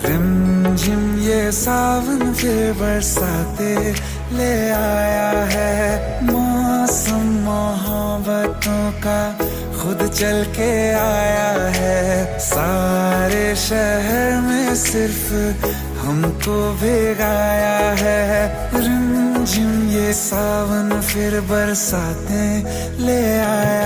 रिमझिम ये सावन फिर बरसाते ले आया है। मौसम मोहब्बतों का खुद चल के आया है। सारे शहर में सिर्फ हमको भिगाया है। रिमझिम ये सावन फिर बरसाते ले आया